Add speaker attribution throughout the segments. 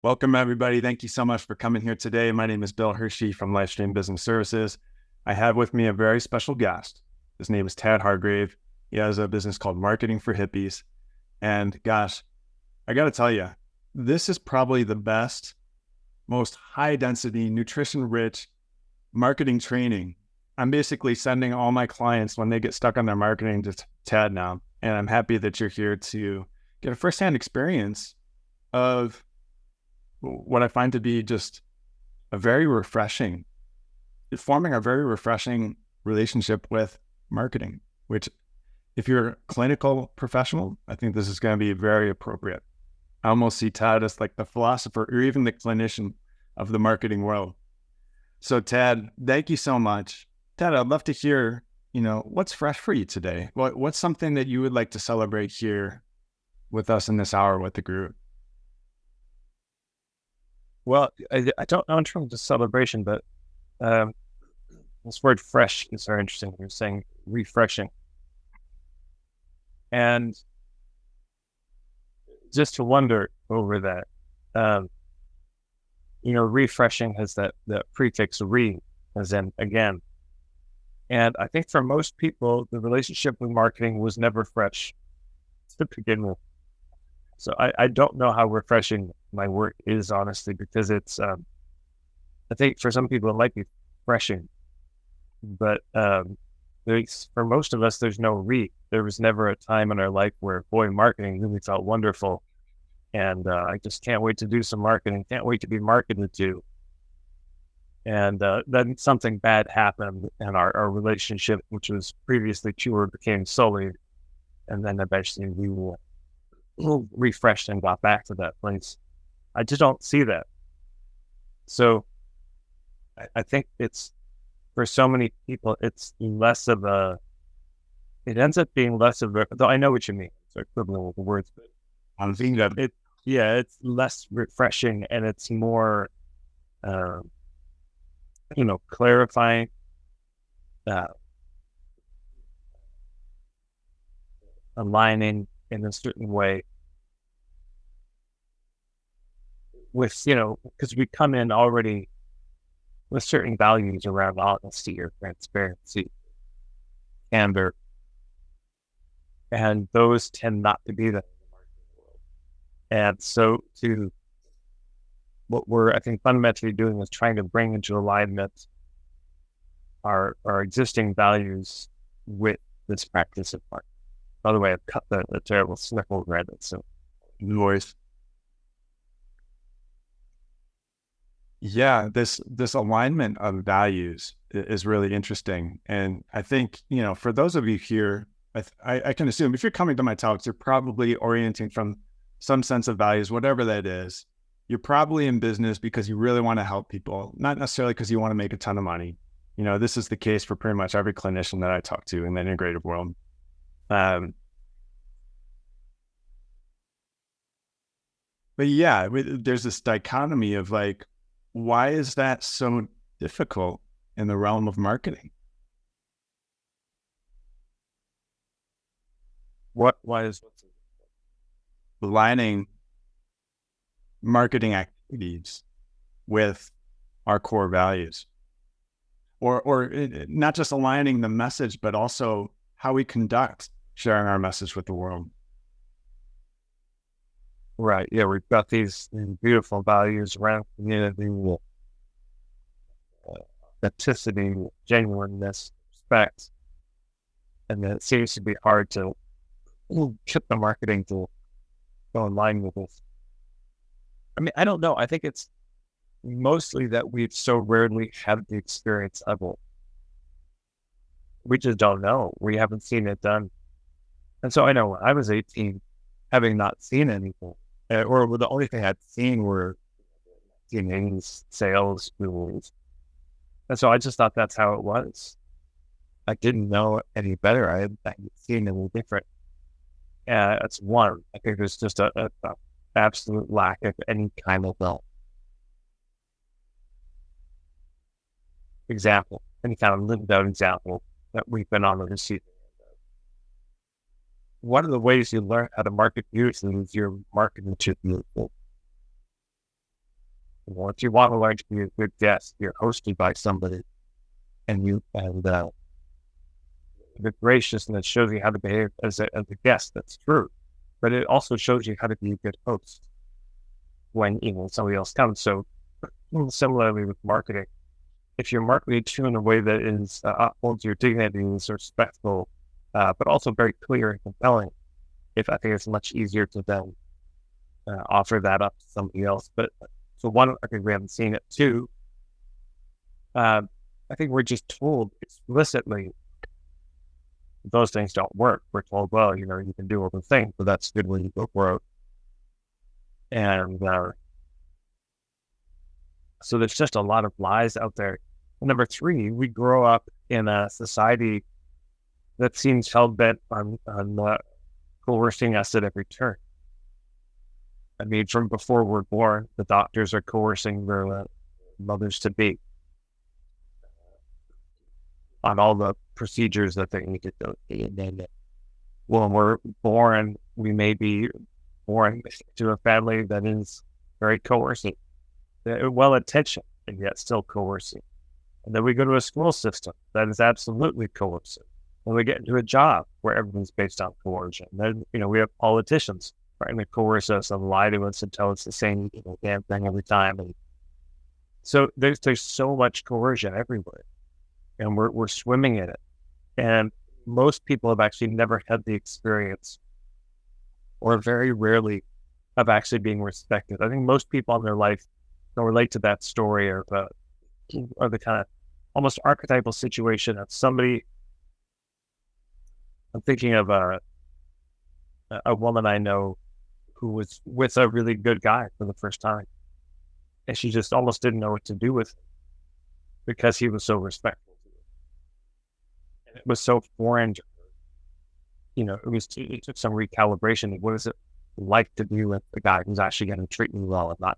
Speaker 1: Welcome, everybody. Thank you so much for coming here today. My name is Bill Hershey from Livestream Business Services. I have with me a very special guest. His name is Tad Hargrave. He has a business called Marketing for Hippies. And gosh, I got to tell you, this is probably the best, most high density, nutrition rich marketing training. I'm basically sending all my clients when they get stuck on their marketing to Tad now. And I'm happy that you're here to get a firsthand experience of what I find to be just forming a very refreshing relationship with marketing, which if you're a clinical professional, I think this is going to be very appropriate. I almost see Tad as like the philosopher or even the clinician of the marketing world. So Tad, thank you so much. Tad, I'd love to hear, what's fresh for you today? What's something that you would like to celebrate here with us in this hour with the group?
Speaker 2: Well, I don't know in terms of celebration, but this word fresh is very interesting. You're saying refreshing. And just to wonder over that, refreshing has that prefix re, as in again. And I think for most people, the relationship with marketing was never fresh to begin with. So I don't know how refreshing my work is, honestly, because it's, I think for some people it might be refreshing, but for most of us, there's no re. There was never a time in our life where, boy, marketing really felt wonderful. And I just can't wait to do some marketing, can't wait to be marketed to. And then something bad happened and our relationship, which was previously pure, became sullied. And then eventually we were refreshed and got back to that place. I just don't see that. So I think it's, for so many people, it's less of it ends up being less of though I know what you mean. So equivalent with the words, but
Speaker 1: I'm thinking that
Speaker 2: it's less refreshing and it's more, clarifying, uh, aligning in a certain way with, because we come in already with certain values around honesty or transparency, candor, and those tend not to be there in the marketing world. And so what we're, I think, fundamentally doing is trying to bring into alignment our existing values with this practice of marketing. By the way, I've cut the terrible sniffle credit, so
Speaker 1: noise. Yeah, this alignment of values is really interesting. And I think, for those of you here, I can assume if you're coming to my talks, you're probably orienting from some sense of values, whatever that is. You're probably in business because you really want to help people, not necessarily because you want to make a ton of money. This is the case for pretty much every clinician that I talk to in the integrative world. But yeah, there's this dichotomy of like, why is that so difficult in the realm of marketing?
Speaker 2: why is
Speaker 1: aligning marketing activities with our core values, or not just aligning the message, but also how we conduct sharing our message with the world.
Speaker 2: Right. Yeah, we've got these beautiful values around community, authenticity, genuineness, respect, and then it seems to be hard to get the marketing to go in line with this. I mean, I don't know. I think it's mostly that we've so rarely had the experience of it. We just don't know. We haven't seen it done. And so I know when I was 18, having not seen anything, or the only thing I'd seen were TNA's sales tools. And so I just thought that's how it was. I didn't know any better. I hadn't seen anything different. That's one. I think there's just a absolute lack of any kind of example, any kind of lived out example that we've been on the receiving end of. One of the ways you learn how to market beautifully is you're marketing to people. Well, if you want to learn to be a good guest, you're hosted by somebody, and the graciousness shows you how to behave as a guest. That's true, but it also shows you how to be a good host when somebody else comes. So similarly with marketing, if you're marketing to in a way that is upholds your dignity, is respectful, but also very clear and compelling, I think it's much easier to then offer that up to somebody else. But so one, I think we haven't seen it. Two, I think we're just told explicitly those things don't work. We're told, well, you can do all the things, but that's good when you go broke. And so there's just a lot of lies out there. And number three, we grow up in a society that seems hell-bent on coercing us at every turn. I mean, from before we're born, the doctors are coercing their mothers-to-be on all the procedures that they need to do. When we're born, we may be born to a family that is very coercive, well-intentioned, and yet still coercive. And then we go to a school system that is absolutely coercive. And we get into a job where everything's based on coercion. Then, we have politicians trying to coerce us and lie to us and tell us the same damn thing every time. And so there's so much coercion everywhere, and we're swimming in it. And most people have actually never had the experience, or very rarely, of actually being respected. I think most people in their life can relate to that story, or the kind of almost archetypal situation of somebody. I'm thinking of a woman I know who was with a really good guy for the first time, and she just almost didn't know what to do with him because he was so respectful to her, and it was so foreign to her. It took some recalibration of what is it like to be with a guy who's actually going to treat me well and not.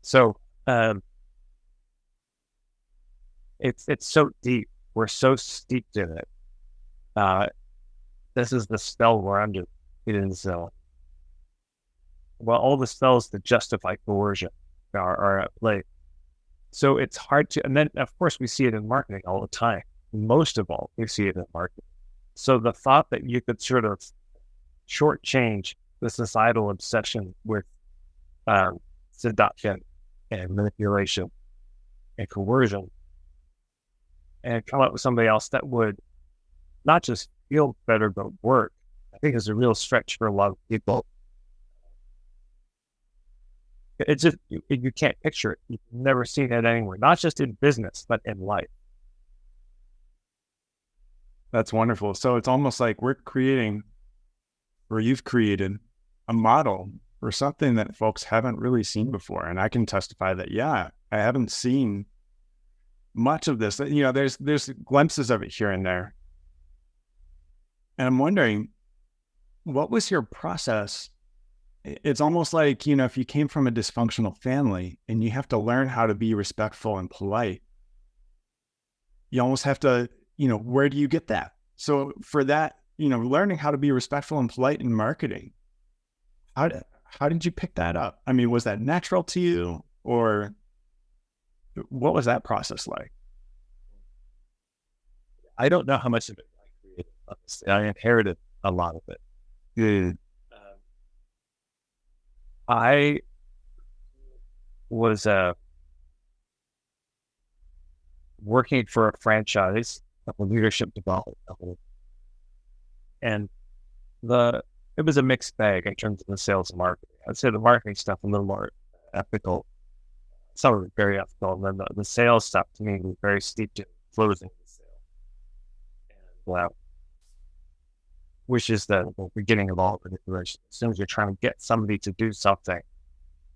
Speaker 2: So it's so deep. We're so steeped in it. This is the spell we're under. It is, all the spells that justify coercion are at play. So it's hard to, and then of course we see it in marketing all the time. Most of all, we see it in marketing. So the thought that you could sort of shortchange the societal obsession with seduction and manipulation and coercion and come up with somebody else that would not just feel better, but work, I think is a real stretch for a lot of people. It's just, you can't picture it. You've never seen it anywhere, not just in business, but in life.
Speaker 1: That's wonderful. So it's almost like you've created a model for something that folks haven't really seen before. And I can testify that, I haven't seen much of this. There's glimpses of it here and there. And I'm wondering, what was your process? It's almost like, if you came from a dysfunctional family and you have to learn how to be respectful and polite, you almost have to, where do you get that? So for that, learning how to be respectful and polite in marketing, how did you pick that up? I mean, was that natural to you, or what was that process like?
Speaker 2: I don't know how much of it I created. Honestly, I inherited a lot of it.
Speaker 1: Good.
Speaker 2: I was working for a franchise, a leadership development company, and it was a mixed bag in terms of the sales and marketing. I'd say the marketing stuff a little more ethical, some of it very ethical, and then the sales stuff to me was very steeped in closing the sale. And which is the beginning of all manipulation. As soon as you're trying to get somebody to do something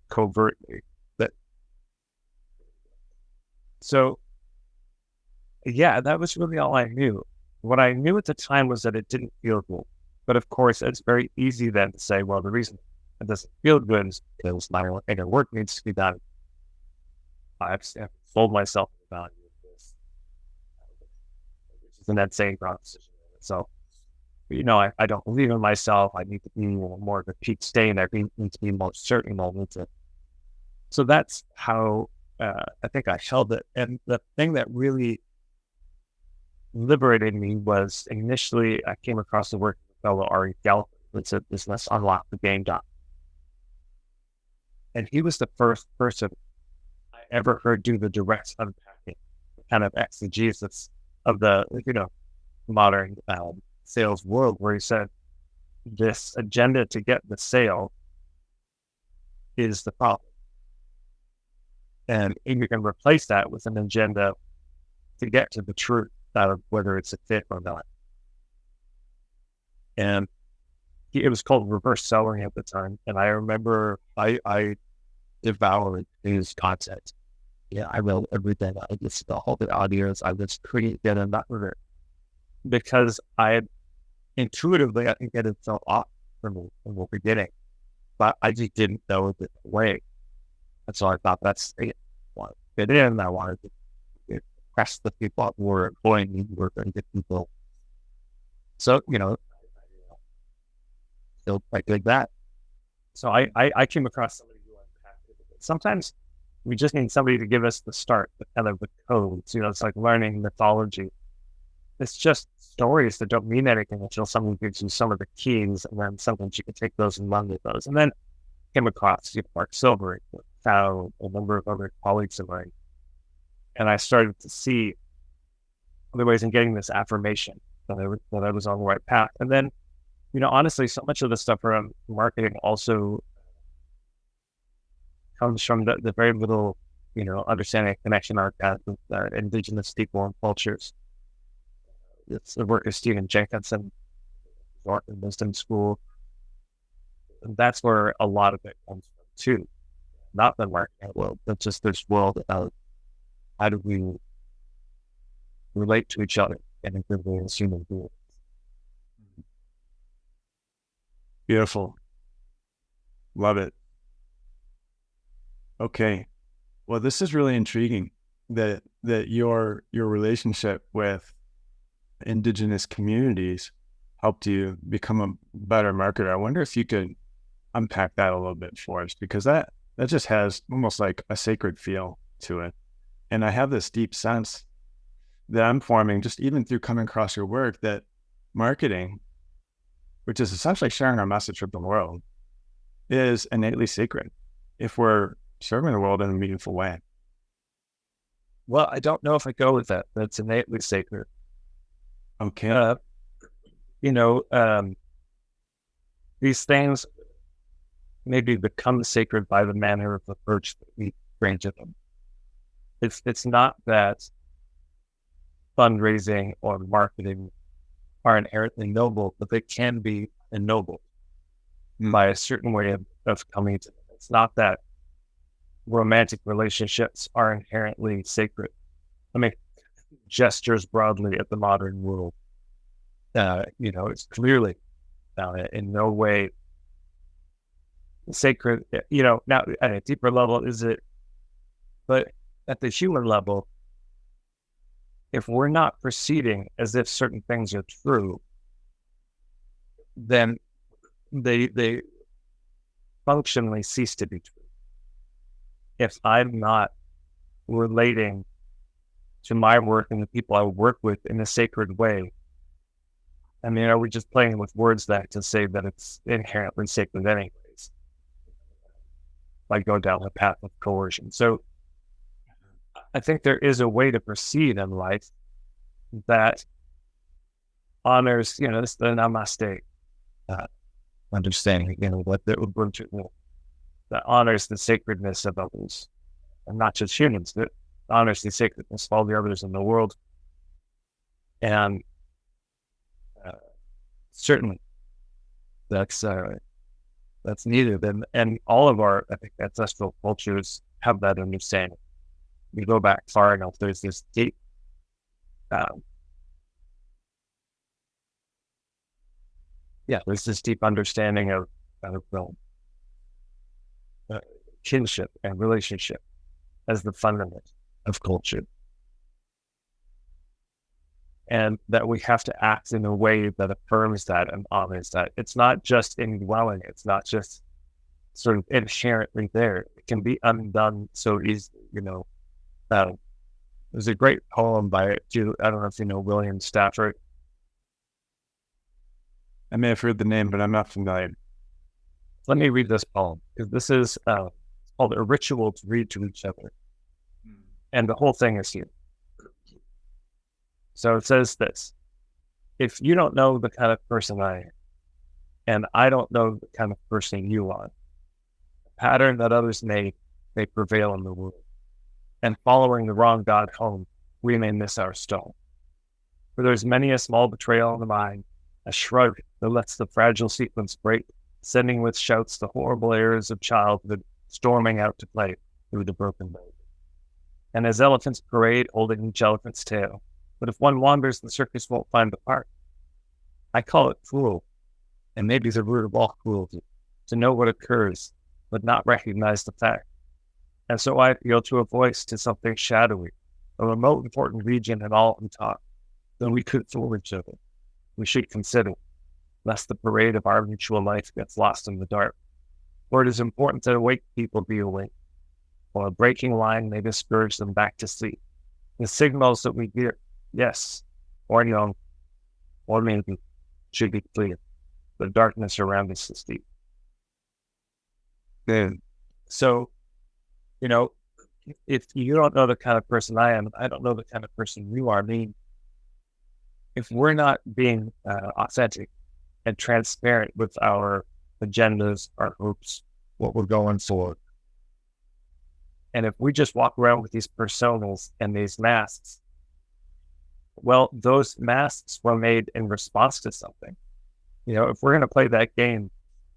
Speaker 2: covertly, that was really all I knew. What I knew at the time was that it didn't feel good. But of course, it's very easy then to say, well, the reason it doesn't feel good is because my inner work needs to be done. I've sold myself the value of this, which is an insane proposition. So, I don't believe in myself. I need to be more of a peak state. I need to be more certain. I need to So that's how I think I held it. And the thing that really liberated me was initially I came across the work of fellow Ari Gallivan that said this, let's unlock the game dot. And he was the first person I ever heard do the direct unpacking, kind of exegesis of the, modern sales world, where he said this agenda to get the sale is the problem. And you can replace that with an agenda to get to the truth of whether it's a fit or not. And it was called reverse selling at the time. And I remember I devoured his content. Yeah, I wrote everything. I listened to all the audios. I was creating a number because I intuitively, I think it felt off from me in the beginning, but I just didn't know the way. And so I thought that's it. I wanted to fit in. I wanted to impress the people who were employing me, who were very good people. So, still quite like that. So I came across somebody who unpacked it. Sometimes we just need somebody to give us the start, the kind of the codes. It's like learning mythology. It's just stories that don't mean anything until someone gives you some of the keys, and then sometimes you can take those and run with those. And then came across Mark Silver, found a number of other colleagues of mine, and I started to see other ways in getting this affirmation that I was on the right path. And then, honestly, so much of the stuff around marketing also comes from the very little, understanding of connection arc with indigenous people and cultures. It's the work of Stephen Jenkinson, Art and Wisdom School. And that's where a lot of it comes from too. Not the marketing world, but just this world of how do we relate to each other in a good way as human beings.
Speaker 1: Beautiful. Love it. Okay. Well, this is really intriguing that your relationship with indigenous communities helped you become a better marketer. I wonder if you could unpack that a little bit for us, because that just has almost like a sacred feel to it. And I have this deep sense that I'm forming just even through coming across your work that marketing, which is essentially sharing our message with the world, is innately sacred if we're serving the world in a meaningful way.
Speaker 2: Well, I don't know if I go with that. That's innately sacred.
Speaker 1: Okay.
Speaker 2: These things maybe become sacred by the manner of approach that we bring to them. It's not that fundraising or marketing are inherently noble, but they can be ennobled by a certain way of coming to them. It's not that romantic relationships are inherently sacred. I mean, gestures broadly at the modern world, it's clearly in no way sacred. Now at a deeper level, is it? But at the human level, if we're not proceeding as if certain things are true, then they functionally cease to be true. If I'm not relating to my work and the people I work with in a sacred way, I mean, are we just playing with words that to say that it's inherently sacred anyways? I go down the path of coercion. So I think there is a way to proceed in life that honors, this the namaste understanding, what that honors the sacredness of others, and not just humans, that honors the sacredness of all the others in the world. And certainly that's needed. And all of our, I think, ancestral cultures have that understanding. We go back far enough, there's this deep there's this deep understanding of kinship and relationship as the fundament of culture. And that we have to act in a way that affirms that and honors that. It's not just indwelling. It's not just sort of inherently there. It can be undone so easily, there's a great poem by, I don't know if you know William Stafford.
Speaker 1: I may have heard the name, but I'm not familiar.
Speaker 2: Let me read this poem, because this is called A Ritual to Read to Each Other. And the whole thing is here. So it says this: if you don't know the kind of person I am, and I don't know the kind of person you are, the pattern that others made may prevail in the world. And following the wrong God home, we may miss our stone. For there's many a small betrayal in the mind, a shrug that lets the fragile sequence break, sending with shouts the horrible errors of childhood storming out to play through the broken road. And as elephants parade holding each elephant's tail, but if one wanders, the circus won't find the park. I call it cruel, and maybe the root of all cruelty, to know what occurs, but not recognize the fact. And so I appeal to a voice, to something shadowy, a remote important region in all who talk, that we could fool each other. We should consider, lest the parade of our mutual life gets lost in the dark. For it is important that awake people be awake, while a breaking line may discourage them back to sleep. The signals that we hear, yes, or young, or maybe, should be clear. The darkness around us is deep. So, if you don't know the kind of person I am, I don't know the kind of person you are. I mean, if we're not being authentic and transparent with our agendas, our hopes, what we're going for, and if we just walk around with these personas and these masks, well, those masks were made in response to something. If we're going to play that game,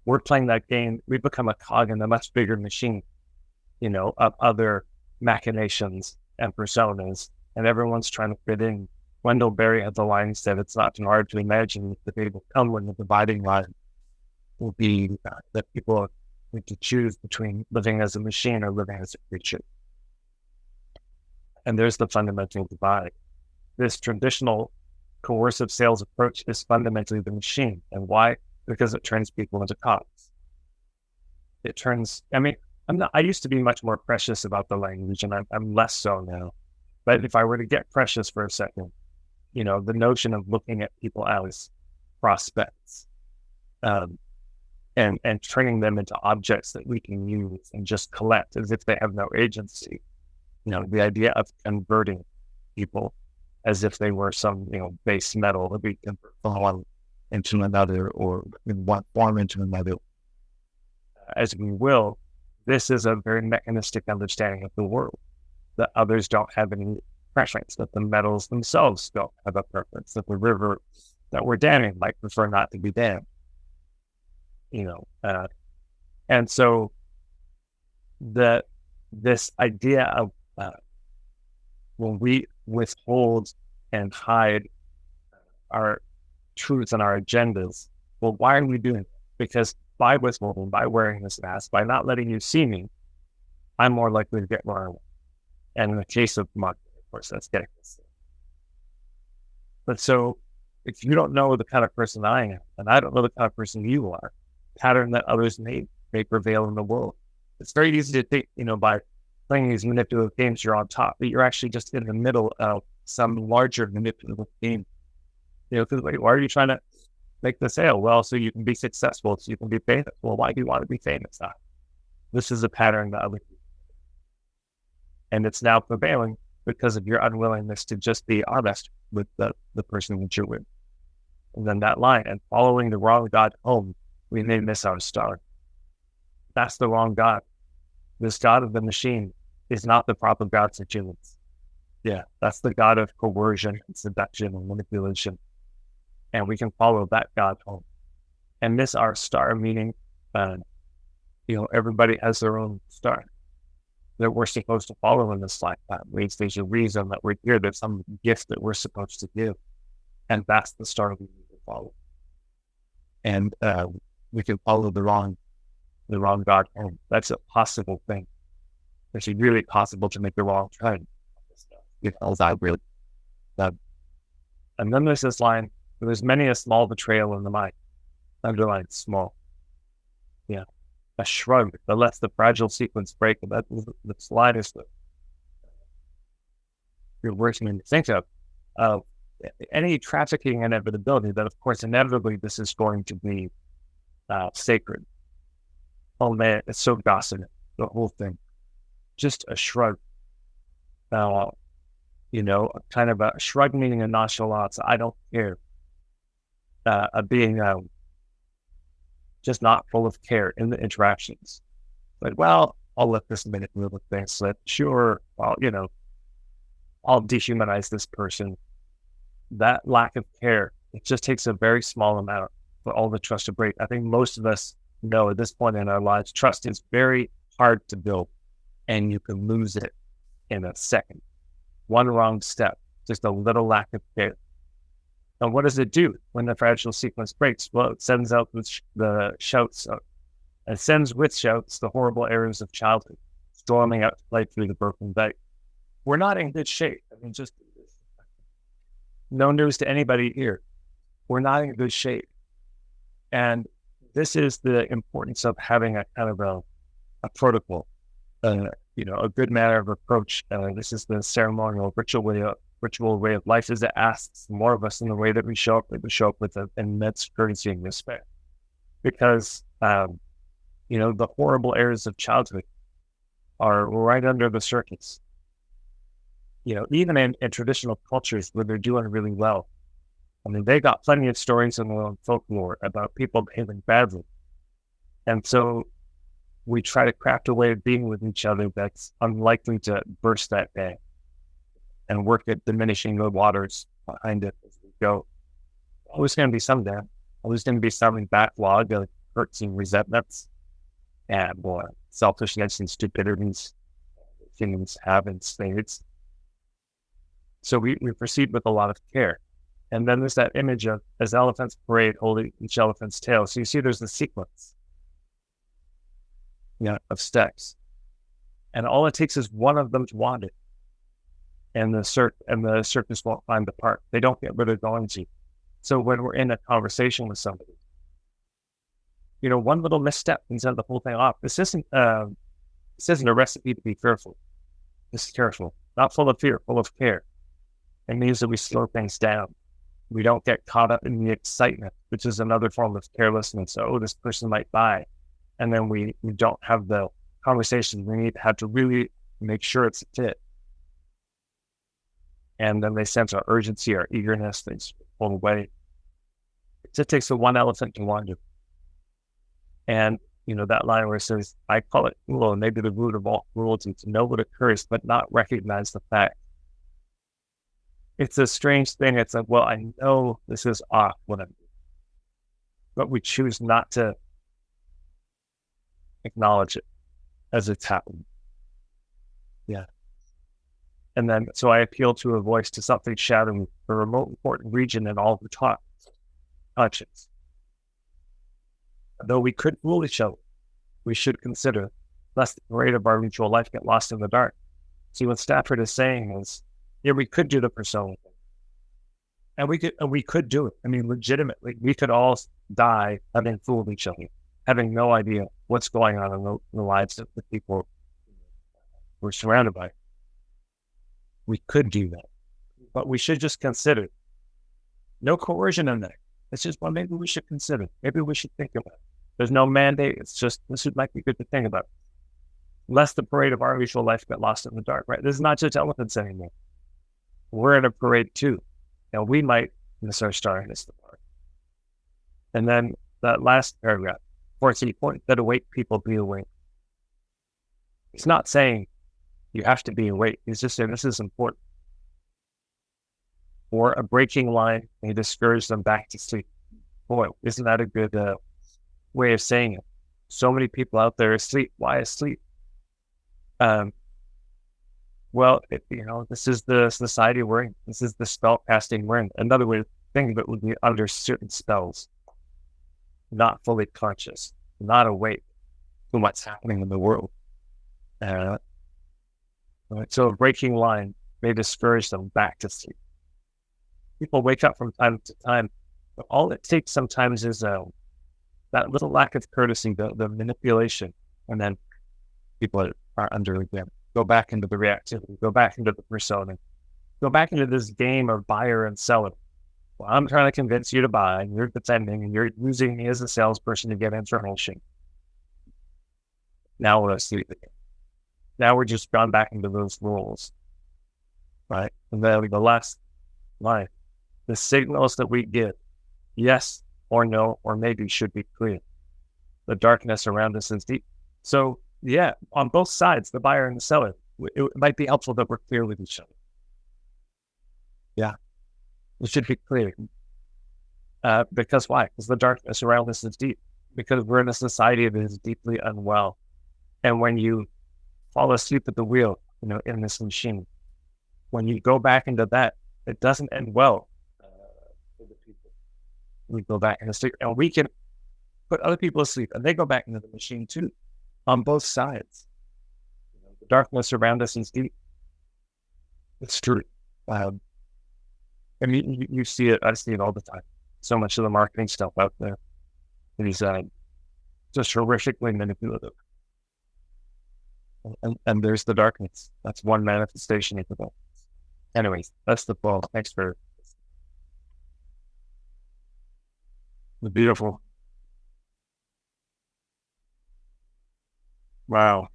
Speaker 2: we're playing that game, we become a cog in a much bigger machine, of other machinations and personas, and everyone's trying to fit in. Wendell Berry had the line said, it's not too hard to imagine the day will come when the dividing line will be that people need to choose between living as a machine or living as a creature. And there's the fundamental divide. This traditional coercive sales approach is fundamentally the machine. And why? Because it turns people into cogs. I used to be much more precious about the language, and I'm less so now. But if I were to get precious for a second, the notion of looking at people as prospects, and turning them into objects that we can use and just collect as if they have no agency. The idea of converting people as if they were some, base metal that we can form into another, or in one form into another, as we will. This is a very mechanistic understanding of the world, that others don't have any preference, that the metals themselves don't have a preference, that the river that we're damming might prefer not to be dammed. And so this idea of when we withhold and hide our truths and our agendas, well, why are we doing it? Because by withholding, by wearing this mask, by not letting you see me, I'm more likely to get what I want. And in the case of marketing, of course, that's getting this. But so if you don't know the kind of person I am, and I don't know the kind of person you are, pattern that others may prevail in the world. It's very easy to think, by playing these manipulative games, you're on top, but you're actually just in the middle of some larger manipulative game. Because why are you trying to make the sale? Well, so you can be successful, so you can be famous. Well, why do you want to be famous? This is a pattern that and it's now prevailing because of your unwillingness to just be honest with the person that you're with. And then that line, and following the wrong God home, we may miss our star. That's the wrong God. This God of the machine is not the proper God for humans. Yeah, that's the God of coercion and seduction and manipulation. And we can follow that God home and miss our star, meaning, everybody has their own star that we're supposed to follow in this lifetime. There's a reason that we're here. There's some gift that we're supposed to give. And that's the star we need to follow. And we can follow the wrong God home. That's a possible thing. It's really possible to make the wrong turn. And then there's this line, there's many a small betrayal in the mind. Underlined small. Yeah. a shrug that lets the fragile sequence break. And that the slide is the you're working to think of any trafficking inevitability. That of course inevitably this is going to be sacred. Oh man, it's so gossipy, the whole thing. Just a shrug. Kind of a shrug meaning a nonchalance. I don't care. Being just not full of care in the interactions. Like, well, I'll let this minute move with things slip. Sure, well, I'll dehumanize this person. That lack of care, it just takes a very small amount for all the trust to break. I think most of us know at this point in our lives, trust is very hard to build, and you can lose it in a second. One wrong step, just a little lack of care. And what does it do when the fragile sequence breaks? Well, it sends out the shouts, and sends with shouts the horrible errors of childhood, storming out to play through the broken bay. We're not in good shape. I mean, just no news to anybody here. We're not in good shape. And this is the importance of having a kind of a protocol, a good manner of approach. This is the ceremonial ritual way of life, is it asks more of us in the way that we show up with immense courtesy and respect. Because, the horrible errors of childhood are right under the surface. Even in traditional cultures where they're doing really well, I mean, they got plenty of stories in their own folklore about people behaving badly. And so we try to craft a way of being with each other that's unlikely to burst that day and work at diminishing the waters behind it as we go. Always going to be some there. Always going to be some backlog of hurts and resentments and selfishness and stupidities humans have in spades. So we proceed with a lot of care. And then there's that image of as elephants parade holding each elephant's tail. So you see there's the sequence of steps. And all it takes is one of them to wander. And the circus won't find the park. They don't get where they're going to. So when we're in a conversation with somebody, one little misstep can set the whole thing off. This isn't a recipe to be fearful. Just careful, not full of fear, full of care. It means that we slow things down. We don't get caught up in the excitement, which is another form of carelessness. So, this person might buy. And then we don't have the conversation we need to have to really make sure it's a fit. And then they sense our urgency, our eagerness, they pull away. It just takes the one elephant to wander. And, that line where it says, I call it cruel, and maybe the root of all cruelty, to know what occurs, but not recognize the fact. It's a strange thing. It's like, well, I know this is off what I'm doing, but we choose not to acknowledge it as it's happening. Yeah. And then, so I appeal to a voice, to something shadowing the remote important region in all the talk, conscience. Though we could fool each other, we should consider, lest the parade of our mutual life get lost in the dark. See, what Stafford is saying is, we could do the persona thing. And we could do it. I mean, legitimately, we could all die having fooled each other, having no idea what's going on in the lives of the people we're surrounded by. We could do that. But we should just consider. No coercion in there. It's just, well, maybe we should consider. Maybe we should think about it. There's no mandate. It's just, this might be good to think about. Lest the parade of our mutual life get lost in the dark, right? This is not just elephants anymore. We're in a parade too. And we might miss our star and miss the park. And then that last paragraph, 14 point, that awake people be awake. It's not saying you have to be awake. It's just saying this is important. Or a breaking line may discourage them back to sleep. Boy, isn't that a good way of saying it? So many people out there asleep. Why asleep? Well, this is the society we're in. This is the spell casting we're in. Another way to think of it would be under certain spells, not fully conscious, not awake to what's happening in the world. So a breaking line may discourage them back to sleep. People wake up from time to time, but all it takes sometimes is that little lack of courtesy, the manipulation, and then people are under again. Go back into the reactivity, go back into the persona, go back into this game of buyer and seller. Well, I'm trying to convince you to buy, and you're defending, and you're using me as a salesperson to get information. Now we're asleep again. Now we're just gone back into those roles, right? And then the last line, the signals that we give, yes or no, or maybe should be clear. The darkness around us is deep. So yeah, on both sides, the buyer and the seller, it might be helpful that we're clear with each other. Yeah, it should be clear. Because why? Because the darkness around us is deep. Because we're in a society that is deeply unwell. And when you fall asleep at the wheel, in this machine, when you go back into that, it doesn't end well for the people. We go back into sleep, and we can put other people asleep, and they go back into the machine too, on both sides. The darkness around us is deep. It's true. I mean, you see it. I see it all the time. So much of the marketing stuff out there is just horrifically manipulative. And there's the darkness. That's one manifestation of the darkness. Anyways, that's the ball. Thanks for
Speaker 1: Beautiful. Wow.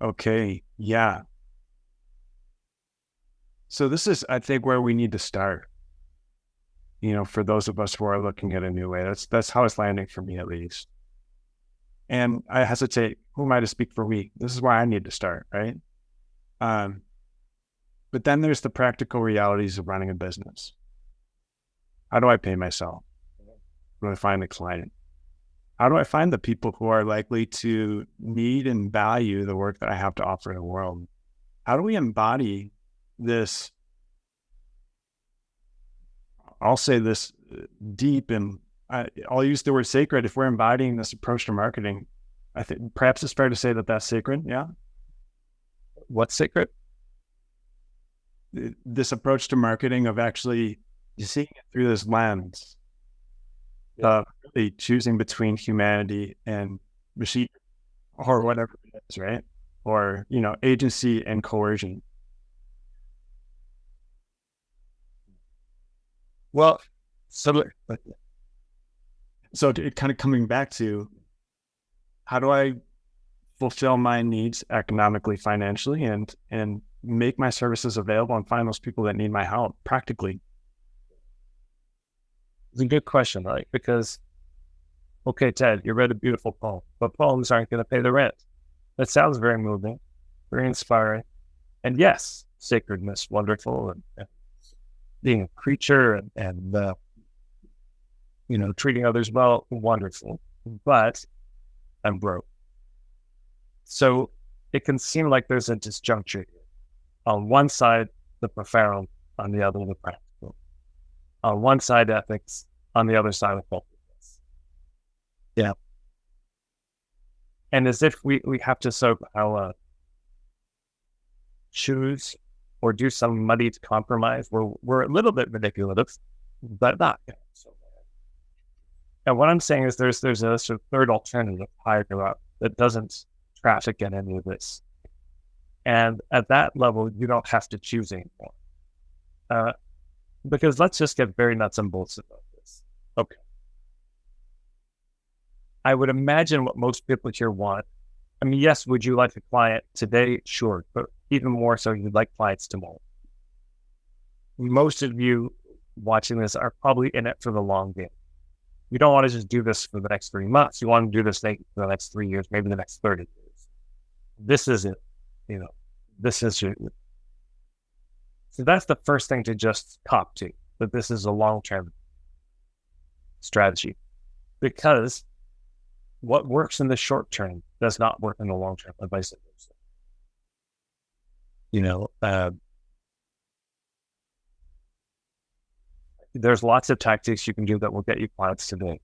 Speaker 1: Okay. Yeah. So this is, I think, where we need to start. For those of us who are looking at a new way, that's how it's landing for me, at least. And I hesitate. Who am I to speak for we? This is where I need to start, right? But then there's the practical realities of running a business. How do I pay myself? How do I find the client? How do I find the people who are likely to need and value the work that I have to offer in the world? How do we embody this? I'll say this deep, and I'll use the word sacred. If we're embodying this approach to marketing, I think perhaps it's fair to say that that's sacred. Yeah.
Speaker 2: what's sacred?
Speaker 1: This approach to marketing of actually seeing it through this lens of really choosing between humanity and machine or whatever it is, right? Or, agency and coercion.
Speaker 2: Well, so
Speaker 1: kind of coming back to how do I fulfill my needs economically, financially, and make my services available and find those people that need my help practically?
Speaker 2: it's a good question, right? Because, okay, Ted, you read a beautiful poem, but poems aren't going to pay the rent. That sounds very moving, very inspiring. And yes, sacredness, wonderful, and being a creature and treating others well, wonderful. But I'm broke. So it can seem like there's a disjuncture here. On one side, the profound, on the other, the practical. On one side, ethics, on the other side, effectiveness. Yeah. And as if we have to somehow choose or do some muddied compromise where we're a little bit manipulative, but not so bad. And what I'm saying is there's a sort of third alternative higher up that doesn't traffic in any of this. And at that level, you don't have to choose anymore. Because let's just get very nuts and bolts about this. Okay. I would imagine what most people here want. I mean, yes, would you like a client today? Sure. But even more so, you'd like clients tomorrow. Most of you watching this are probably in it for the long game. You don't want to just do this for the next 3 months. You want to do this for the next 3 years, maybe the next 30 years. This is it. This is your. So that's the first thing to just cop to, that this is a long-term strategy. Because what works in the short term does not work in the long term, and vice versa. There's lots of tactics you can do that will get you clients today.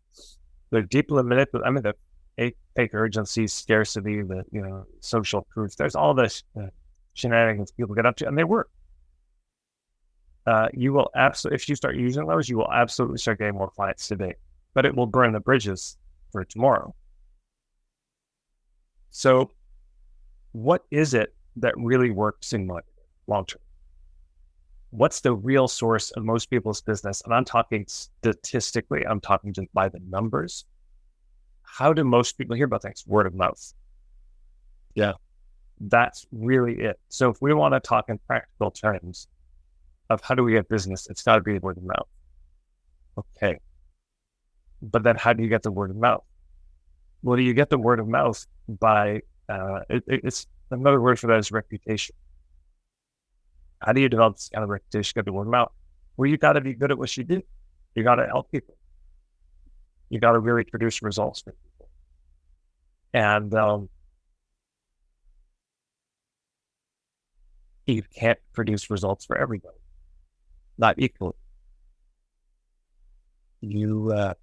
Speaker 2: They're deeply manipulative. I mean, the fake urgency, scarcity, the social proof. There's all this shenanigans people get up to, and they work. You will absolutely, if you start using those, you will absolutely start getting more clients today, but it will burn the bridges for tomorrow. So what is it that really works in marketing long term? What's the real source of most people's business? And I'm talking statistically, I'm talking just by the numbers. How do most people hear about things? Word of mouth.
Speaker 1: Yeah.
Speaker 2: That's really it. So if we want to talk in practical terms of how do we get business, it's got to be word of mouth. Okay. But then how do you get the word of mouth? Well, you get the word of mouth by, it's another word for that is reputation. How do you develop this kind of reputation? Get the word of mouth. Well, you got to be good at what you do. You got to help people. You got to really produce results for people. And you can't produce results for everybody, not equally. You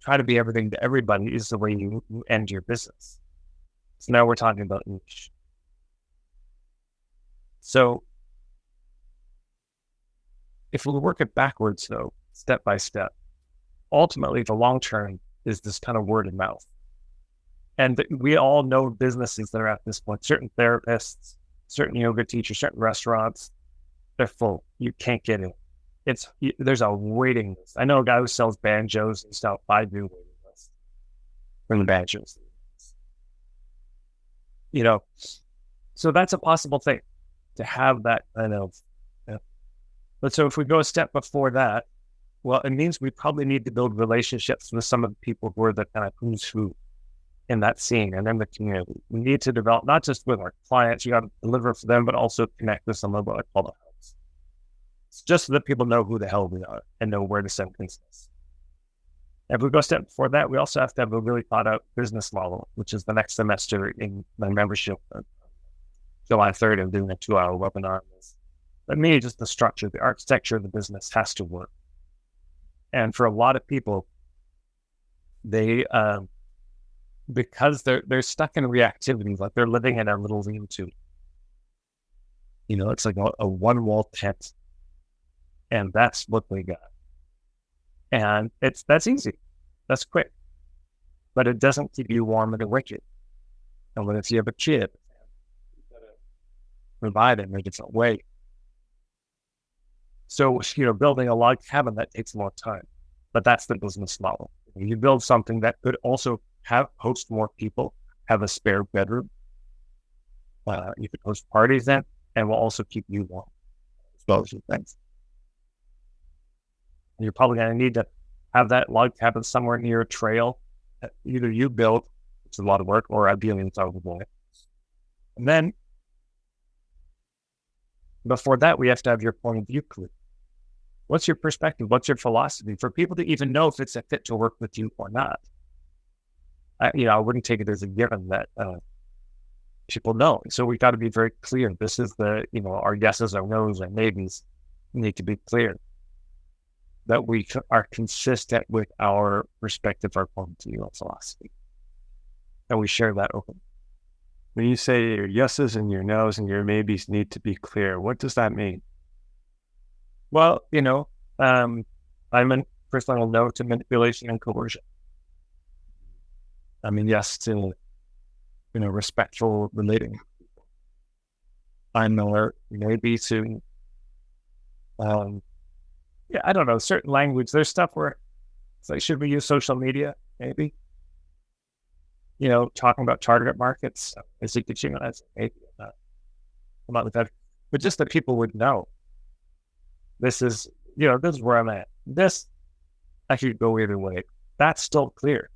Speaker 2: try to be everything to everybody is the way you end your business. So now we're talking about niche. So if we work it backwards, though, step by step, ultimately the long term is this kind of word of mouth. And we all know businesses that are at this point, certain therapists, certain yoga teachers, certain restaurants, they're full. You can't get in. There's a waiting list. I know a guy who sells banjos and stuff. I do waiting list for the banjos. So that's a possible thing to have that kind of. But so if we go a step before that, well, it means we probably need to build relationships with some of the people who are the kind of who's who in that scene and in the community. We need to develop not just with our clients, you got to deliver for them, but also connect with some of what I call the hubs. It's just so that people know who the hell we are and know where to send business. If we go a step before that, we also have to have a really thought out business model, which is the next semester in my membership. July 3rd, I'm doing a 2-hour webinar on this. But me, just the structure, the architecture of the business has to work. And for a lot of people, they, because they're stuck in reactivity, like they're living in a little lean-to. It's like a one-wall tent, and that's what they got. And that's easy, that's quick, but it doesn't keep you warm in the winter. And if you have a kid, you gotta provide it in a different way. So, building a log cabin, that takes more time, but that's the business model. You build something that could also host more people, have a spare bedroom. You could host parties then, and will also keep you warm as well as your things. You're probably going to need to have that log cabin somewhere near a trail that either you build, which is a lot of work, or ideally it's out of the way. And then before that, we have to have your point of view clear. What's your perspective? What's your philosophy for people to even know if it's a fit to work with you or not? I wouldn't take it as a given that people know. So we got to be very clear. This is our yeses, our nos, our maybes need to be clear. That we are consistent with our perspective, our point of view, and philosophy. And we share that openly.
Speaker 1: When you say your yeses and your nos and your maybes need to be clear, what does that mean?
Speaker 2: Well, I'm a personal no to manipulation and coercion. I mean, yes to, respectful relating. I'm alert, maybe to, I don't know, certain language. There's stuff where it's like, should we use social media? Maybe. Talking about target markets. Is it teaching us? Maybe not. I'm not with that. But just that people would know. This is where I'm at. This, I could go either way. That's still clear.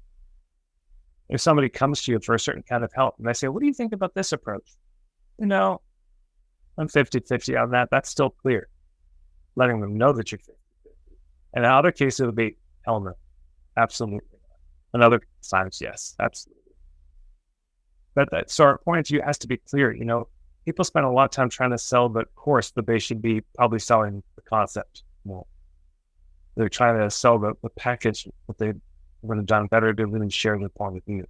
Speaker 2: If somebody comes to you for a certain kind of help and they say, what do you think about this approach? I'm 50-50 on that. That's still clear. Letting them know that you're 50-50. And in other cases, it'll be, hell no, absolutely not. In other times, yes, absolutely. But so our point of view has to be clear. People spend a lot of time trying to sell the course, but they should be probably selling the concept more. They're trying to sell the package, but they would have done better to really share their point of view.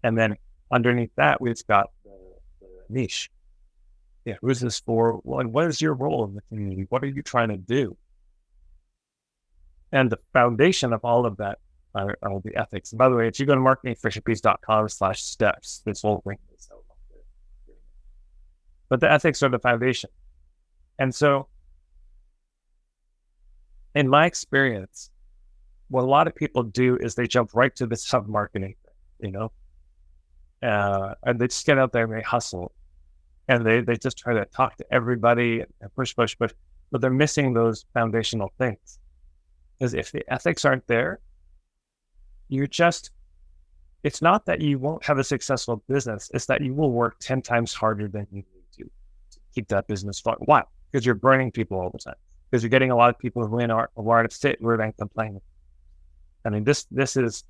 Speaker 2: And then underneath that, we've got the niche. Yeah, who is this for? What is your role in the community? What are you trying to do? And the foundation of all of that are the ethics. And by the way, if you go to marketingforhippies.com/steps, this whole thing is out there. But the ethics are the foundation. And so, in my experience, what a lot of people do is they jump right to the sub-marketing, and they just get out there and they hustle. And they just try to talk to everybody and push, but they're missing those foundational things. Because if the ethics aren't there, it's not that you won't have a successful business, it's that you will work 10 times harder than you need to keep that business flying. Why? Because you're burning people all the time. Because you're getting a lot of people who aren't fit, who are then complaining. I mean, this is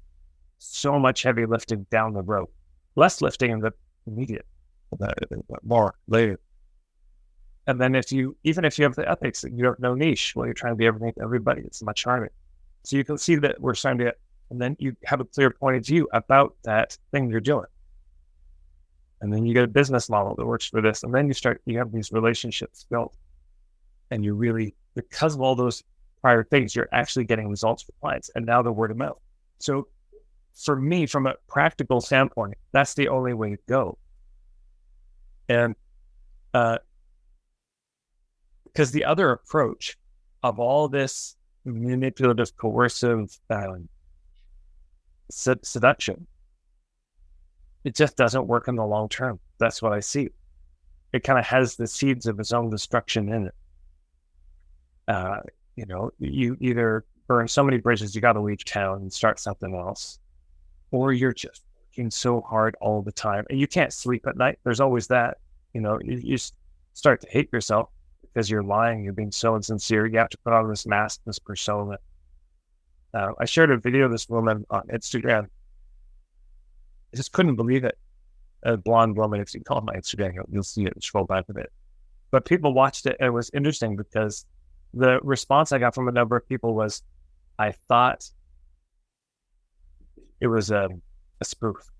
Speaker 2: so much heavy lifting down the road. Less lifting in the immediate, more later. And then even if you have the ethics, you have no niche. Well, you're trying to be everything to everybody. It's much harder. So you can see that we're starting to, and then you have a clear point of view about that thing you're doing. And then you get a business model that works for this. And then you have these relationships built. And you really, because of all those prior things, you're actually getting results for clients. And now the word of mouth. So for me, from a practical standpoint, that's the only way to go. And because the other approach of all this manipulative, coercive seduction, it just doesn't work in the long term. That's what I see. It kind of has the seeds of its own destruction in it. You either burn so many bridges, you got to leave town and start something else, or you're just working so hard all the time and you can't sleep at night. There's always that, you start to hate yourself because you're lying, you're being so insincere. You have to put on this mask, this persona. I shared a video of this woman on Instagram. I just couldn't believe it. A blonde woman, if you call my Instagram, you'll see it and scroll back a bit. But people watched it and it was interesting because the response I got from a number of people was, I thought it was a spoof.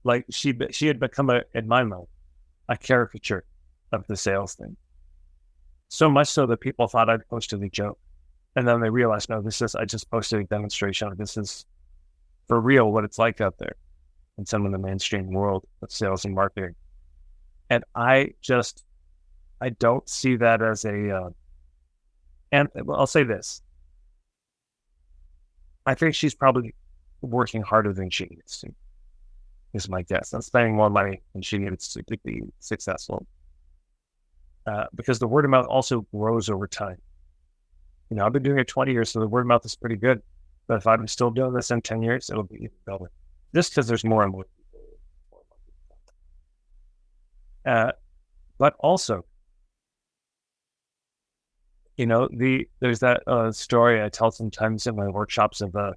Speaker 2: Like she had become in my mind, a caricature of the sales thing. So much so that people thought I'd posted a joke. And then they realized, no, I just posted a demonstration. This is for real what it's like out there in some of the mainstream world of sales and marketing. And I don't see that as and I'll say this. I think she's probably working harder than she needs to, is my guess. I'm spending more money than she needs to be successful. Because the word of mouth also grows over time. I've been doing it 20 years, so the word of mouth is pretty good. But if I'm still doing this in 10 years, it'll be even better. Just because there's more and more people. But also, there's that story I tell sometimes in my workshops of the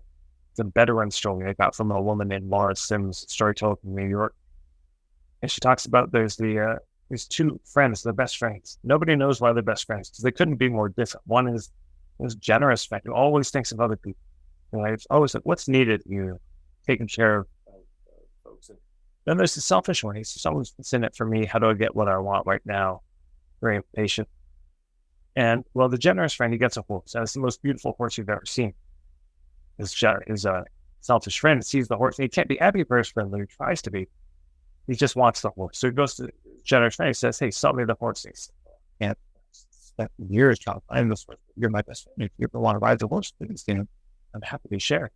Speaker 2: veteran story I got from a woman named Laura Sims, storyteller from New York. And she talks about there's two friends, they're best friends. Nobody knows why they're best friends because they couldn't be more different. One is this generous friend who always thinks of other people. It's always like, what's needed? Taking care of folks. And then there's the selfish one. He's someone's in it for me. How do I get what I want right now? Very impatient. And the generous friend, he gets a horse. And it's the most beautiful horse you've ever seen. His selfish friend sees the horse and he can't be happy for his friend, but he tries to be. He just wants the horse. So he goes to the generous friend. He says, hey, sell me the horse. He says, and spent years trying to find this horse. You're my best friend. If you ever want to ride the horse, please, I'm happy to share.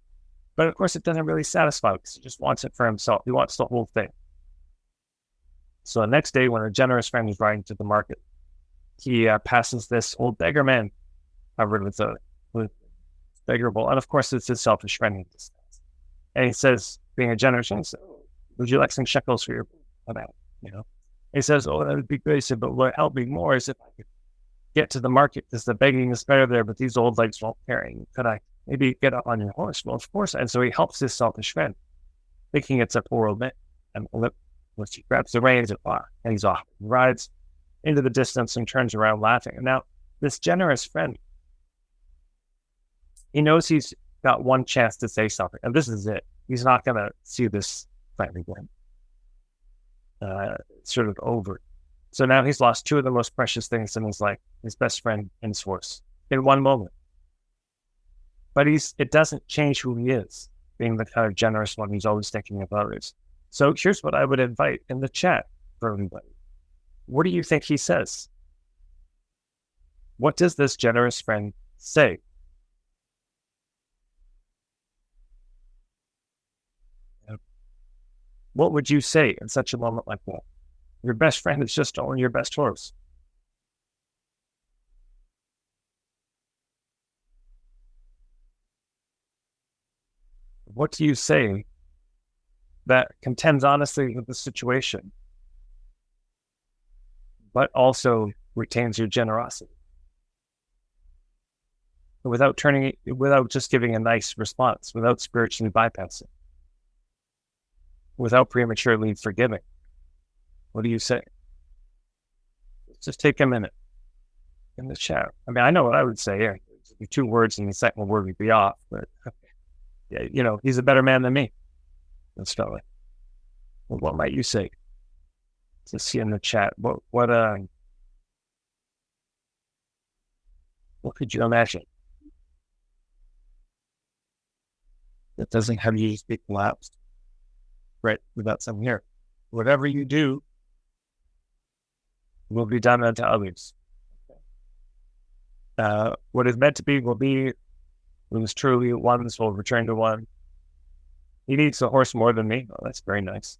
Speaker 2: But of course, it doesn't really satisfy him because he just wants it for himself. He wants the whole thing. So the next day, when a generous friend is riding to the market, he passes this old beggar man covered with beggarable. And of course, it's his selfish friend. And he says, being a generous friend, would you like some shekels for your amount? He says, oh, that would be great. He said, but what help me more is if I could get to the market because the begging is better there, but these old legs won't carry. Could I maybe get up on your horse? Well, of course. And so he helps his selfish friend, thinking it's a poor old man. And he grabs the reins and he's off. He rides into the distance and turns around laughing. And now this generous friend, he knows he's got one chance to say something. And this is it. He's not going to see this friend again. sort of over. So now he's lost two of the most precious things in his life, his best friend and his horse, in one moment. But it doesn't change who he is, being the kind of generous one who's always thinking of others. So here's what I would invite in the chat for everybody. What do you think he says? What does this generous friend say? What would you say in such a moment like that? Your best friend has just stolen your best horse. What do you say that contends honestly with the situation, but also retains your generosity? Without just giving a nice response, without spiritually bypassing, without prematurely forgiving. What do you say? Just take a minute in the chat. I mean, I know what I would say. Yeah, two words and the second word would be off, but yeah, he's a better man than me. This fella. Well, what might you say? Just see in the chat. What could you imagine? That doesn't have you speak collapsed, right? Without something here. Whatever you do will be done unto others. What is meant to be will be. What is truly one's will return to one. He needs the horse more than me. Oh, that's very nice.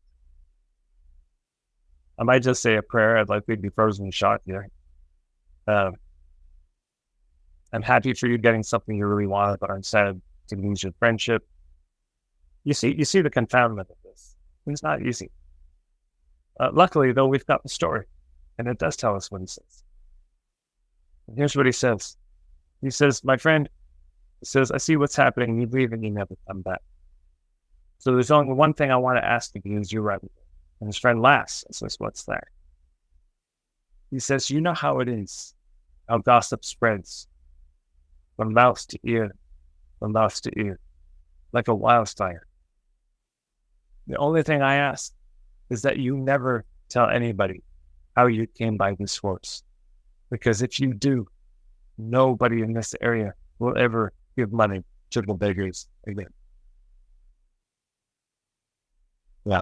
Speaker 2: I might just say a prayer. I'd like to be frozen and shocked here. I'm happy for you getting something you really wanted, but I'm sad to lose your friendship. You see the confoundment of this. It's not easy. Luckily, though, we've got the story, and it does tell us what he says. And here's what he says. He says, my friend, he says, I see what's happening. You leave and you never come back. So there's only one thing I want to ask of you is you're right. And his friend laughs and says, what's that? He says, you know how it is, how gossip spreads from mouth to ear, like a wildfire. The only thing I ask is that you never tell anybody how you came by this horse. Because if you do, nobody in this area will ever give money to the beggars again. Yeah.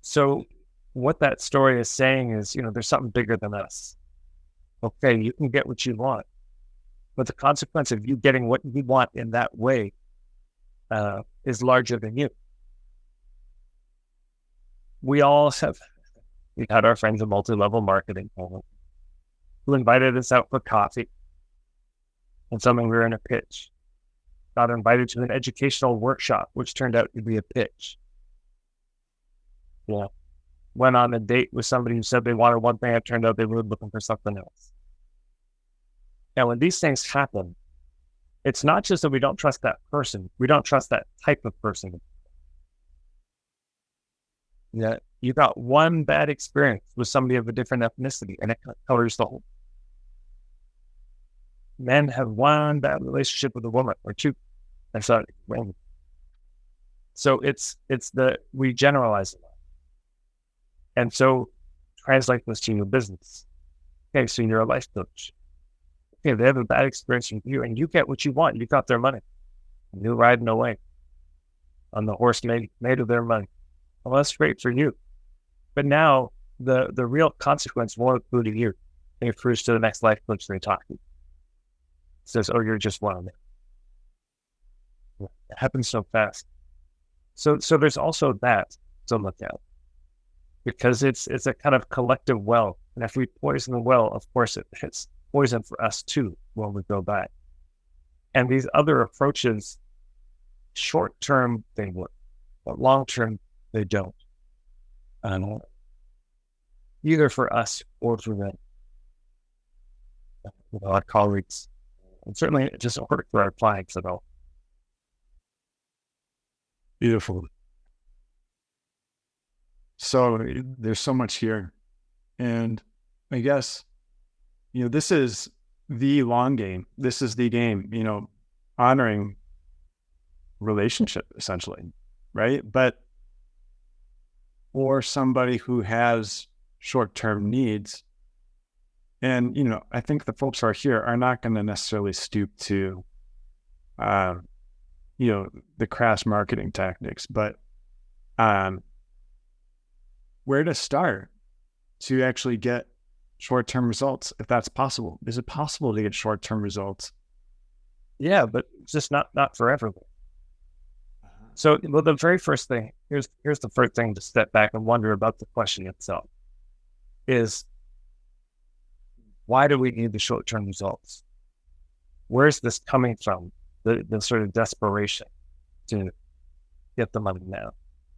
Speaker 2: So what that story is saying is, there's something bigger than us. Okay, you can get what you want, but the consequence of you getting what you want in that way is larger than you. We had our friends in multi-level marketing who invited us out for coffee and something we were in a pitch. Got invited to an educational workshop, which turned out to be a pitch. Yeah. Went on a date with somebody who said they wanted one thing, it turned out they were looking for something else. And when these things happen, it's not just that we don't trust that person, we don't trust that type of person. Yeah, you got one bad experience with somebody of a different ethnicity, and it colors the whole. Men have one bad relationship with a woman or two, and so we generalize a lot, and so translate this to your business. Okay, so you're a life coach. Okay, they have a bad experience with you, and you get what you want. You got their money, and you're riding away on the horse made of their money. Well, that's great for you. But now the real consequence won't include you. It accrues to the next life coach they talk to. It says, oh, you're just one of them. It happens so fast. So there's also that to look at. Because it's a kind of collective well. And if we poison the well, of course it's poison for us too when we go back. And these other approaches, short term they work, but long term they don't. Either for us or for them. Our colleagues. And certainly it doesn't work for our clients at all.
Speaker 1: Beautiful. So there's so much here. And I guess, this is the long game. This is the game, honoring relationship essentially, right? But or somebody who has short-term needs. And, I think the folks who are here are not going to necessarily stoop to, the crass marketing tactics, but where to start to actually get short-term results, if that's possible. Is it possible to get short-term results?
Speaker 2: Yeah, but just not for everyone. So, well, the very first thing, here's the first thing to step back and wonder about the question itself is, why do we need the short-term results? Where's this coming from? The sort of desperation to get the money now.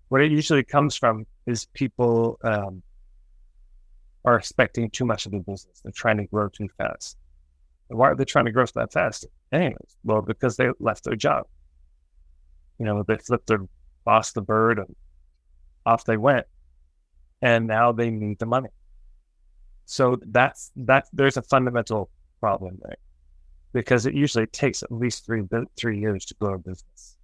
Speaker 2: What it usually comes from is people are expecting too much of the business. They're trying to grow too fast. And why are they trying to grow that fast? Anyways, well, because they left their job. They flipped their boss the bird and off they went. And now they need the money. So that's there's a fundamental problem there, because it usually takes at least 3 years to grow a business.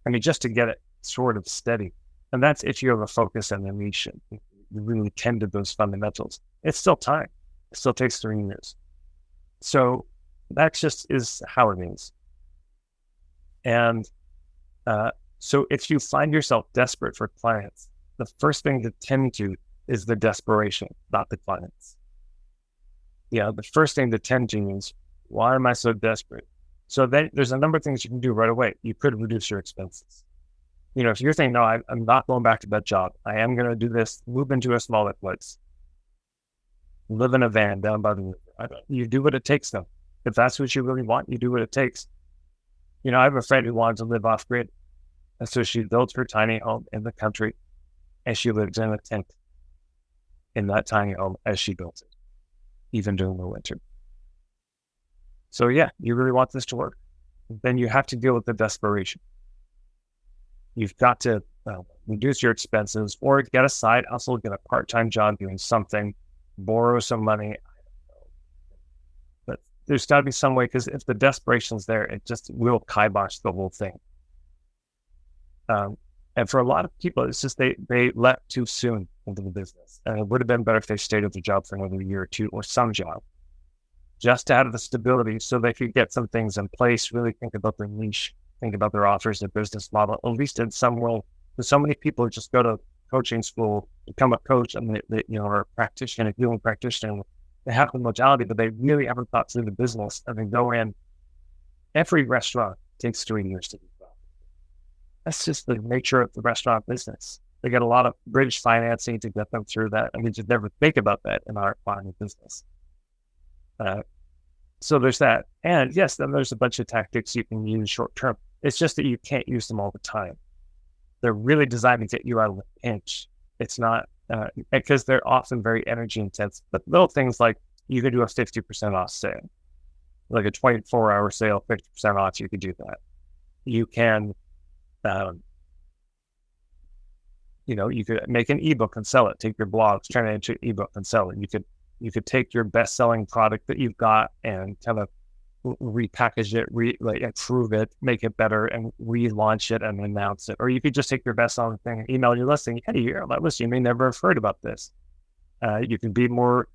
Speaker 2: I mean, just to get it sort of steady. And that's if you have a focus and a niche, and you really tend to those fundamentals. It's still time. It still takes 3 years. So that just is how it is. And so if you find yourself desperate for clients, the first thing to tend to is the desperation, not the clients. The first thing to tend to is, why am I so desperate? So then there's a number of things you can do right away. You could reduce your expenses. If you're saying, no, I'm not going back to that job. I am going to do this, move into a smaller place, live in a van down by the river. You do what it takes, though. If that's what you really want, you do what it takes. I have a friend who wanted to live off grid. And so she built her tiny home in the country, and she lives in a tent in that tiny home as she built it, even during the winter. So yeah, you really want this to work, then you have to deal with the desperation. You've got to reduce your expenses, or get a side hustle, get a part-time job doing something, borrow some money. But there's got to be some way, because if the desperation's there, it just will kibosh the whole thing. And for a lot of people, it's just they left too soon into the business. And it would have been better if they stayed at the job for another year or two, or some job, just to have the stability so they could get some things in place, really think about their niche, think about their offers, their business model, at least in some way. Because so many people just go to coaching school, become a coach, and they are a practitioner, a healing practitioner. They have the modality, but they really haven't thought through the business. And they go in. Every restaurant takes 3 years to do that. That's just the nature of the restaurant business. They get a lot of bridge financing to get them through that, and we just never think about that in our farming business. So there's that. And yes, then there's a bunch of tactics you can use short term. It's just that you can't use them all the time. They're really designed to get you out of the pinch. It's not, because they're often very energy intense, but little things like you could do a 50% off sale, like a 24-hour sale, 50% off, you could do that. You can, you could make an ebook and sell it, take your blogs, turn it into an ebook and sell it. You could take your best-selling product that you've got and kind of repackage it, improve it, make it better, and relaunch it and announce it. Or you could just take your best-selling thing and email your listing. Hey, you're on that list. You may never have heard about this. You can be more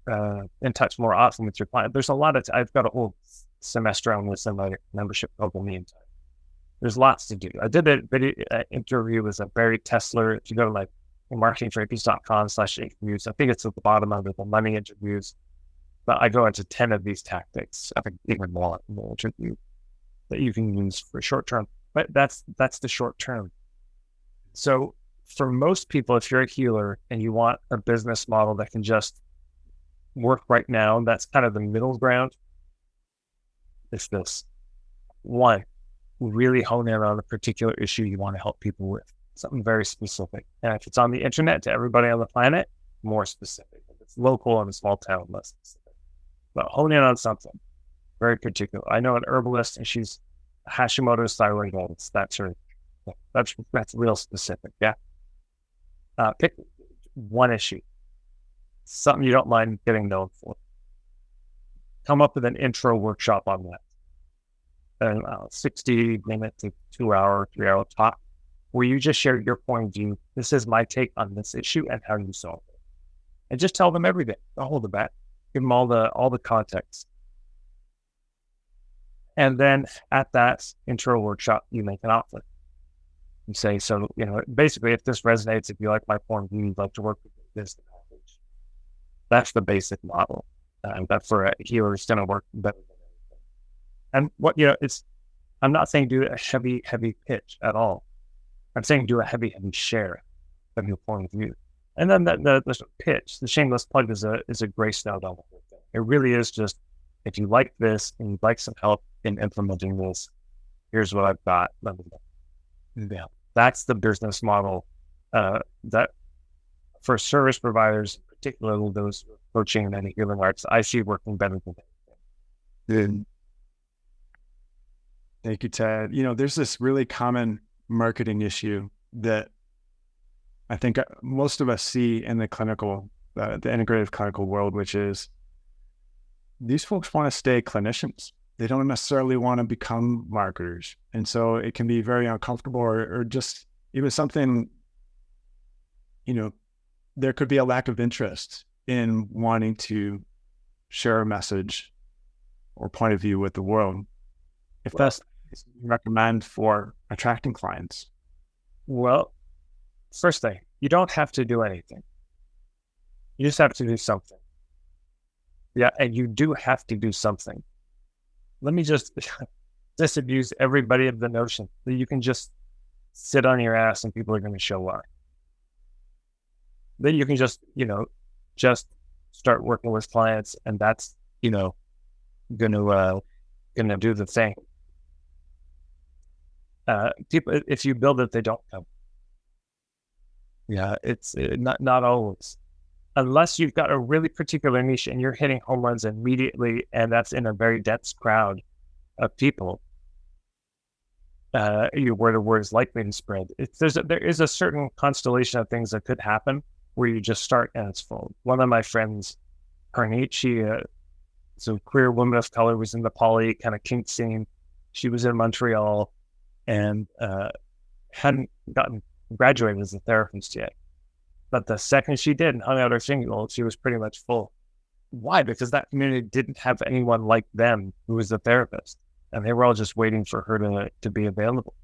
Speaker 2: in touch more often with your client. There's a lot of. I've got a whole semester on this in my membership called The Meantime. There's lots to do. I did a video interview with a Barry Tesler. If you go to my marketingforhippies.com/interviews, I think it's at the bottom under the money interviews. But I go into 10 of these tactics, I think even more in the interview, that you can use for short term. But that's the short term. So for most people, if you're a healer and you want a business model that can just work right now, that's kind of the middle ground. It's this. One, really hone in on a particular issue you want to help people with, something very specific. And if it's on the internet to everybody on the planet, more specific. If it's local in a small town, less specific. But hone in on something very particular. I know an herbalist, and she's Hashimoto's thyroiditis. That's real specific. Yeah. Pick one issue, something you don't mind getting known for. Come up with an intro workshop on that. And 60 minute to 2 hour, 3 hour talk where you just share your point of view. This is my take on this issue and how you solve it. And just tell them everything. Don't hold it back. Give them all the context. And then at that intro workshop, you make an offer. You say, so, basically, if this resonates, if you like my point of view, you'd like to work with this package. That's the basic model. That for a healer is going to work better than anything. And I'm not saying do a heavy pitch at all. I'm saying do a heavy share of your point of view. And then the pitch, the shameless plug is a grace note on the whole thing. It really is just, if you like this and you'd like some help in implementing this, here's what I've got. Yeah, that's the business model that for service providers, particularly those coaching and healing arts, I see working better than anything.
Speaker 1: Thank you, Tad. There's this really common marketing issue that I think most of us see in the clinical, the integrative clinical world, which is these folks want to stay clinicians. They don't necessarily want to become marketers. And so it can be very uncomfortable or just even something, there could be a lack of interest in wanting to share a message or point of view with the world. If that's what you recommend for attracting clients.
Speaker 2: Well, first thing, you don't have to do anything. You just have to do something. Yeah, and you do have to do something. Let me just disabuse everybody of the notion that you can just sit on your ass and people are going to show up. That you can just start working with clients and that's, gonna do the thing. People, if you build it, they don't come. Yeah, it's not always. Unless you've got a really particular niche and you're hitting home runs immediately, and that's in a very dense crowd of people, where the word is likely to spread. There is a certain constellation of things that could happen where you just start and it's full. One of my friends, Harneet, she is a queer woman of color, was in the poly kind of kink scene. She was in Montreal and hadn't gotten graduated as a therapist yet. But the second she did and hung out her shingle, she was pretty much full. Why? Because that community didn't have anyone like them who was a therapist. And they were all just waiting for her to be available.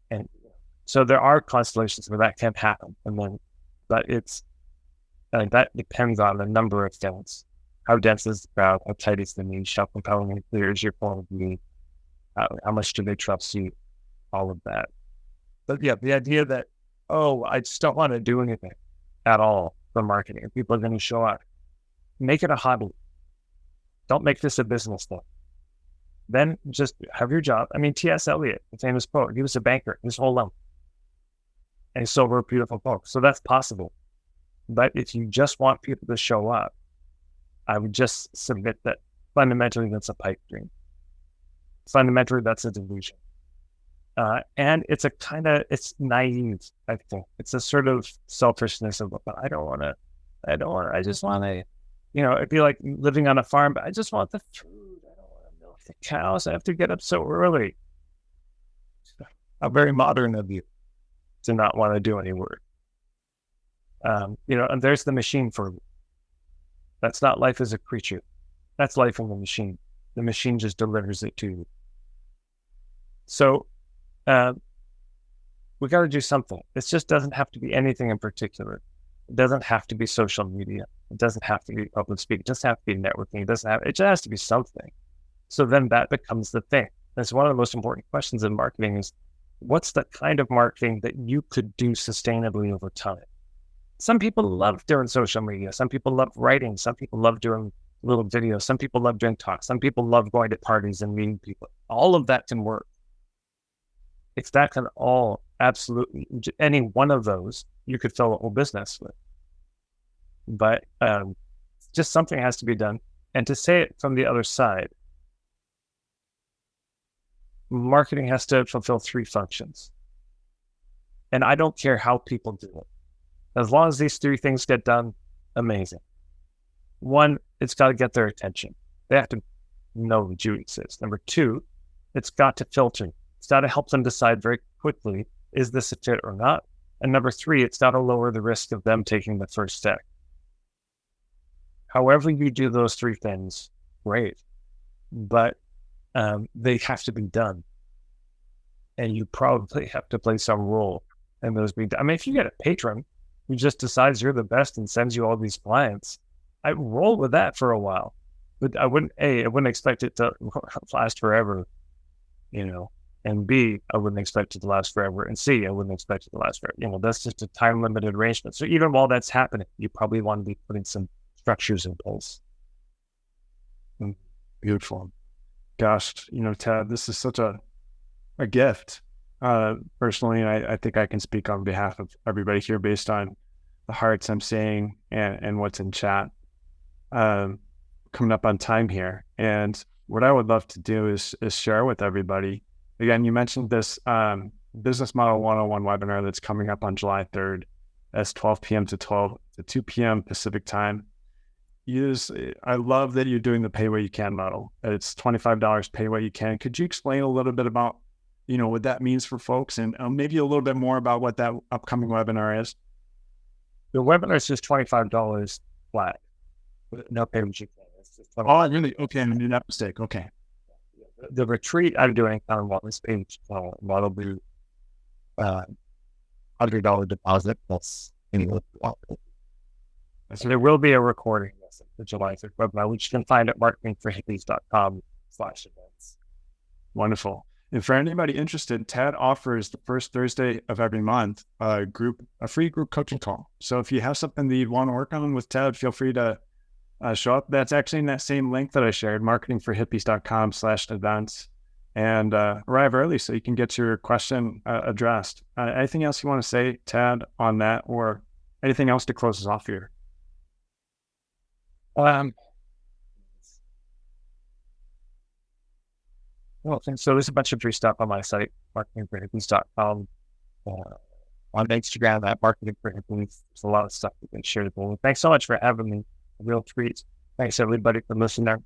Speaker 2: And so there are constellations where that can happen. But that depends on a number of things. How dense is the crowd? How tight is the niche? How compelling and clear is your point of view? How much do they trust you? All of that. But yeah, the idea that, I just don't want to do anything at all for marketing. People are going to show up. Make it a hobby. Don't make this a business thing. Then just have your job. I mean, T.S. Eliot, the famous poet, he was a banker his whole life. And he still wrote beautiful books. So that's possible. But if you just want people to show up, I would just submit that fundamentally that's a pipe dream. Fundamentally, that's a delusion. And it's it's naive, I think. It's a sort of selfishness of, I just want to, it'd be like living on a farm, but I just want the food. I don't want to milk the cows. I have to get up so early. How very modern of you to not want to do any work. And there's the machine for you. That's not life as a creature. That's life in the machine. The machine just delivers it to you. So, we got to do something. It just doesn't have to be anything in particular. It doesn't have to be social media. It doesn't have to be public speaking. It doesn't have to be networking. It just has to be something. So then that becomes the thing. That's one of the most important questions in marketing is, what's the kind of marketing that you could do sustainably over time? Some people love doing social media. Some people love writing. Some people love doing little videos. Some people love doing talks. Some people love going to parties and meeting people. All of that can work. If that can all absolutely, any one of those, you could fill a whole business with. But just something has to be done. And to say it from the other side, marketing has to fulfill three functions. And I don't care how people do it. As long as these three things get done, amazing. One, it's got to get their attention. They have to know that you exist. Number two, it's got to filter. It's got to help them decide very quickly is this a fit or not? And number three, it's got to lower the risk of them taking the first step. However you do those three things, great, but they have to be done. And you probably have to play some role in those being done. I mean, if you get a patron who just decides you're the best and sends you all these clients, I roll with that for a while. But I wouldn't expect it to last forever, and B, I wouldn't expect it to last forever. And C, I wouldn't expect it to last forever. That's just a time limited arrangement. So even while that's happening, you probably want to be putting some structures in place.
Speaker 1: Beautiful. Gosh, Tad, this is such a gift. Personally, I think I can speak on behalf of everybody here based on the hearts I'm seeing and what's in chat. Coming up on time here. And what I would love to do is share with everybody. Again, you mentioned this Business Model 101 webinar that's coming up on July 3rd. That's 12 p.m. to 2 p.m. Pacific time. I love that you're doing the pay what you can model. It's $25 pay what you can. Could you explain a little bit about, what that means for folks and maybe a little bit more about what that upcoming webinar is?
Speaker 2: The webinar is just $25 flat. No pay what you can. It's just
Speaker 1: $25. Oh, really? Okay. I made that mistake. Okay.
Speaker 2: The retreat I'm doing on wellness page model be $100 deposit plus so there will be a recording of the July 3rd webinar, which you can find at marketingforhippies.com/events.
Speaker 1: Wonderful. And for anybody interested, Tad offers the first Thursday of every month a free group coaching call. So if you have something that you'd want to work on with Tad, feel free to show up. That's actually in that same link that I shared, marketingforhippies.com/events, and arrive early so you can get your question addressed. Anything else you want to say, Tad, on that, or anything else to close us off here?
Speaker 2: Well, so there's a bunch of free stuff on my site, marketingforhippies.com. On Instagram at marketingforhippies. There's a lot of stuff you can share. Thanks so much for having me. A real treat. Thanks everybody for listening.